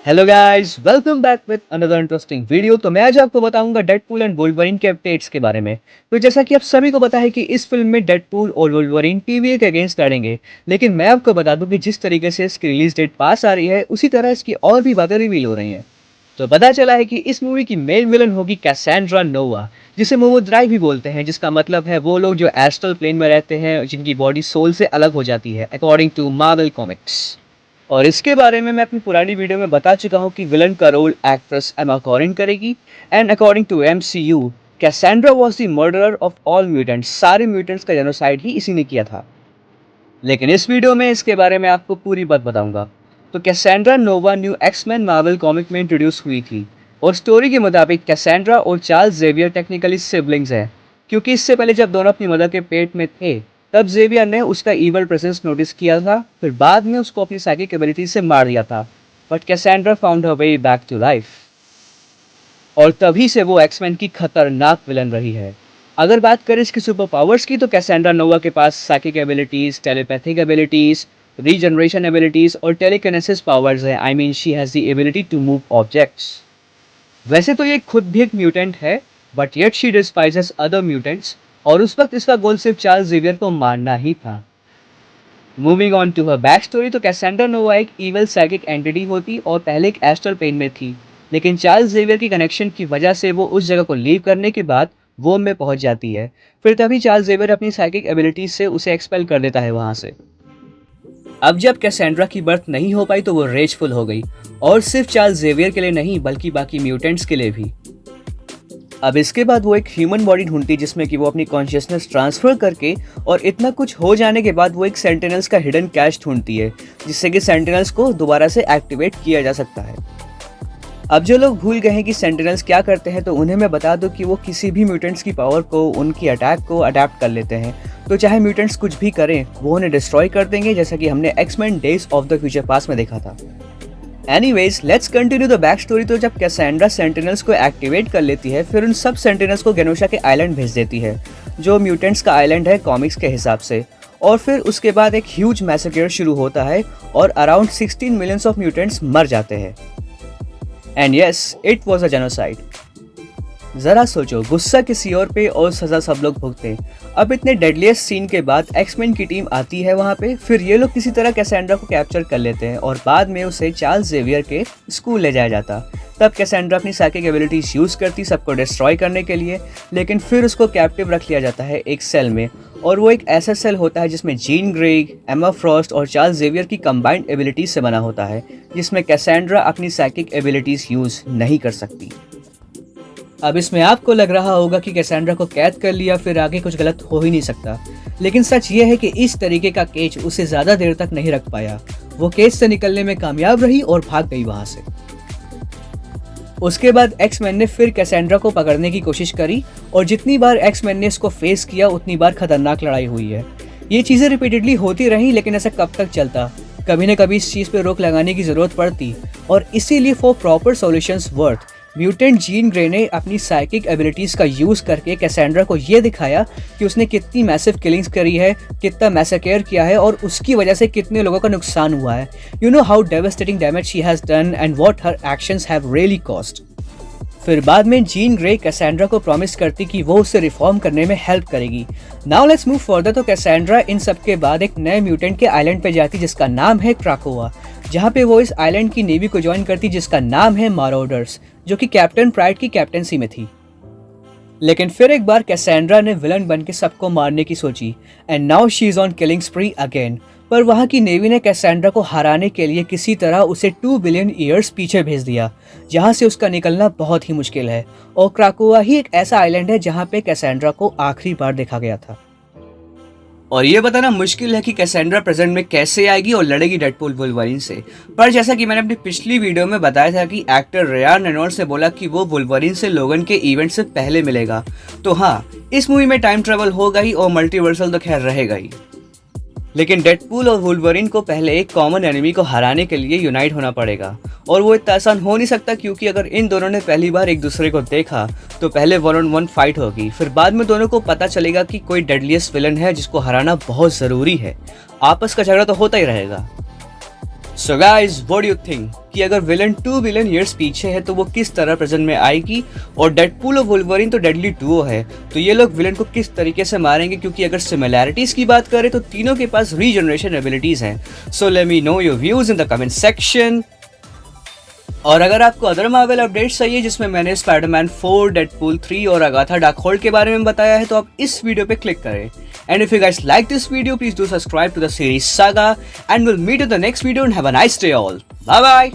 Hello guys, welcome back with another interesting video. तो मैं आज आपको बताऊंगा डेडपूल एंड वुल्वरीन के अपडेट्स के बारे में। तो जैसा कि आप सभी को पता है कि इस फिल्म में डेडपूल और वुल्वरीन टीवीए के अगेंस्ट लड़ेंगे, लेकिन मैं आपको बता दूं कि जिस तरीके से इसकी रिलीज डेट पास आ रही है उसी तरह इसकी और भी बातें रिवील हो रही हैं। तो पता चला है कि इस मूवी की मेन विलन होगी कैसेंड्रा नोवा, जिसे मोमोद्राई भी बोलते हैं, जिसका मतलब है वो लोग जो एस्ट्रल प्लेन में रहते हैं, जिनकी बॉडी सोल से अलग हो जाती है अकॉर्डिंग टू मार्वल कॉमिक्स। और इसके बारे में मैं अपनी पुरानी वीडियो में बता चुका हूँ कि विलन का रोल एक्ट्रेस एमा कॉरिन करेगी। And according to MCU, Cassandra was the murderer of all mutants. सारे म्यूटेंट्स का जेनोसाइड ही इसी ने किया था। लेकिन इस वीडियो में इसके बारे में आपको पूरी बात बताऊंगा। तो कैसेंड्रा नोवा न्यू एक्समैन मार्वल कॉमिक में इंट्रोड्यूस हुई थी, और स्टोरी के मुताबिक कैसेंड्रा और चार्ल्स जेवियर टेक्निकली सिबलिंग्स हैं, क्योंकि इससे पहले जब दोनों अपनी मदर के पेट में थे तब जेवियर ने उसका ईवल प्रेजेंस नोटिस किया था, फिर बाद में उसको अपनी साइकिक एबिलिटीज से मार दिया था। But Cassandra found her way back to life, और तभी से वो एक्समैन की खतरनाक विलन रही है। अगर बात करें इसकी सुपर पावर्स की, तो कैसेंड्रा नोवा के पास psychic abilities, telepathic abilities, regeneration abilities और टेलीकिनेसिस पावर्स है। I mean she has the ability to move objects. वैसे तो ये खुद भी एक म्यूटेंट है, but yet she despises other mutants, और उस वक्त इसका गोल सिर्फ चार्ल्स जेवियर को मारना ही था। Moving on to her back story, तो कैसेंड्रा नोवा एक इविल साइकिक एंटिटी होती और पहले एक एस्ट्रल प्लेन में थी, लेकिन चार्ल्स जेवियर की कनेक्शन की वजह से वो उस जगह को लीव करने के बाद वोम में पहुंच जाती है। फिर तभी चार्ल्स जेवियर अपनी साइकिक एबिलिटीज से उसे एक्सपेल कर देता है वहां से। अब जब कैसेंड्रा की बर्थ नहीं हो पाई तो वो रेजफुल हो गई, और सिर्फ चार्ल्स जेवियर के लिए नहीं बल्कि बाकी म्यूटेंट्स के लिए भी। अब इसके बाद वो एक ह्यूमन बॉडी ढूंढती, जिसमें कि वो अपनी कॉन्शियसनेस ट्रांसफर करके, और इतना कुछ हो जाने के बाद वो एक सेंटिनल्स का हिडन कैश ढूंढती है, जिससे कि सेंटिनल्स को दोबारा से एक्टिवेट किया जा सकता है। अब जो लोग भूल गए हैं कि सेंटिनल्स क्या करते हैं, तो उन्हें मैं बता दूं कि वो किसी भी म्यूटेंट्स की पावर को, उनकी अटैक को अडेप्ट कर लेते हैं। तो चाहे म्यूटेंट्स कुछ भी करें, वो उन्हें डिस्ट्रॉय कर देंगे, जैसा कि हमने X Men days of the future past में देखा था। Anyways, let's continue the back story. तो जब कैसेंड्रा सेंटिनल्स को एक्टिवेट कर लेती है, फिर उन सब सेंटिनल्स को गेनोशा के आइलैंड भेज देती है, जो म्यूटेंट्स का आइलैंड है कॉमिक्स के हिसाब से। और फिर उसके बाद एक ह्यूज मैसेकर शुरू होता है, और अराउंड 16 मिलियंस ऑफ म्यूटेंट्स मर जाते हैं। And yes, it was a genocide. जरा सोचो, गुस्सा किसी और पे और सजा सब लोग भुगते। अब इतने डेडलीस्ट सीन के बाद एक्समैन की टीम आती है वहाँ पे, फिर ये लोग किसी तरह कैसेंड्रा को कैप्चर कर लेते हैं, और बाद में उसे चार्ल्स जेवियर के स्कूल ले जाया जाता। तब कैसेंड्रा अपनी साइकिक एबिलिटीज यूज करती सबको डिस्ट्रॉय करने के लिए, लेकिन फिर उसको कैप्टिव रख लिया जाता है एक सेल में, और वो एक ऐसा सेल होता है जिसमें जीन ग्रे, एमा फ्रॉस्ट और चार्ल्स जेवियर की कंबाइंड एबिलिटीज से बना होता है, जिसमें कैसेंड्रा अपनी साइकिक एबिलिटीज यूज नहीं कर सकती। अब इसमें आपको लग रहा होगा कि कैसेंड्रा को कैद कर लिया, फिर आगे कुछ गलत हो ही नहीं सकता, लेकिन सच ये है कि इस तरीके का केज उसे ज़्यादा देर तक नहीं रख पाया। वो केज से निकलने में कामयाब रही और भाग गई वहाँ से। उसके बाद एक्समैन ने फिर कैसेंड्रा को पकड़ने की कोशिश करी, और जितनी बार एक्समैन ने इसको फेस किया उतनी बार खतरनाक लड़ाई हुई है। ये चीज़ें रिपीटेडली होती रहीं, लेकिन ऐसा कब तक चलता? कभी न कभी इस चीज़ पर रोक लगाने की ज़रूरत पड़ती, और इसीलिए for proper solutions worth, mutant Jean Grey ने अपनी साइकिक एबिलिटीज का यूज करके कैसेंड्रा को ये दिखाया कि उसने कितनी मैसिव किलिंग्स करी है, कितना मैसेकेयर किया है, और उसकी वजह से कितने लोगों का नुकसान हुआ है। You know how devastating damage she has done and what her actions have really cost. फिर बाद में जीन ग्रे कैसेंड्रा को प्रॉमिस करती कि वो उसे रिफॉर्म करने में हेल्प करेगी। Now let's move further. तो कैसेंड्रा इन सब के बाद एक नए म्यूटेंट के आइलैंड पे जाती, जिसका नाम है क्राकोआ, जहाँ पे वो इस आइलैंड की नेवी को ज्वाइन करती, जिसका नाम है मारोडर्स, जो कि कैप्टन प्राइड की कैप्टेंसी में थी। लेकिन फिर एक बार कैसेंड्रा ने विलन बन के सबको मारने की सोची, and now she is on killing spree again. पर वहाँ की नेवी ने कैसेंड्रा को हराने के लिए किसी तरह उसे 2 बिलियन ईयर्स पीछे भेज दिया, जहाँ से उसका निकलना बहुत ही मुश्किल है। और क्राकोआ ही एक ऐसा आइलैंड है जहाँ पे कैसेंड्रा को आखिरी बार देखा गया था। और ये बताना मुश्किल है कि कैसेंड्रा प्रेजेंट में कैसे आएगी और लड़ेगी डेडपूल वुल्वरीन से। पर जैसा कि मैंने अपनी पिछली वीडियो में बताया था कि एक्टर रायन रेनॉल्ड्स ने बोला कि वो वुल्वरीन से लोगन के इवेंट से पहले मिलेगा। तो हाँ, इस मूवी में टाइम ट्रेवल होगा ही, और मल्टीवर्सल तो खैर रहेगा ही। लेकिन डेडपूल और वुल्वरीन को पहले एक कॉमन एनिमी को हराने के लिए यूनाइट होना पड़ेगा, और वो इतना आसान हो नहीं सकता, क्योंकि अगर इन दोनों ने पहली बार एक दूसरे को देखा तो पहले 1-on-1 फाइट होगी, फिर बाद में दोनों को पता चलेगा कि कोई डेडलीस्ट विलन है जिसको हराना बहुत ज़रूरी है। आपस का झगड़ा तो होता ही रहेगा। So guys, what do you think कि अगर विलन 2 बिलियन ईयर्स पीछे है तो वो किस तरह प्रेजेंट में आएगी? और डेडपूल और वुल्वरीन तो डेडली डुओ है, तो ये लोग विलन को किस तरीके से मारेंगे? क्योंकि अगर सिमिलैरिटीज की बात करें तो तीनों के पास रीजनरेशन एबिलिटीज हैं। So let me know your views in the comment section. और अगर आपको अदर मार्वल अपडेट्स चाहिए जिसमें मैंने स्पाइडरमैन 4, डेडपूल 3 और अगाथा डार्कहोल्ड के बारे में बताया है, तो आप इस वीडियो पे क्लिक करें। And if you guys like this video, please do subscribe to the series saga and will meet in the next video and have a nice day all. Bye bye.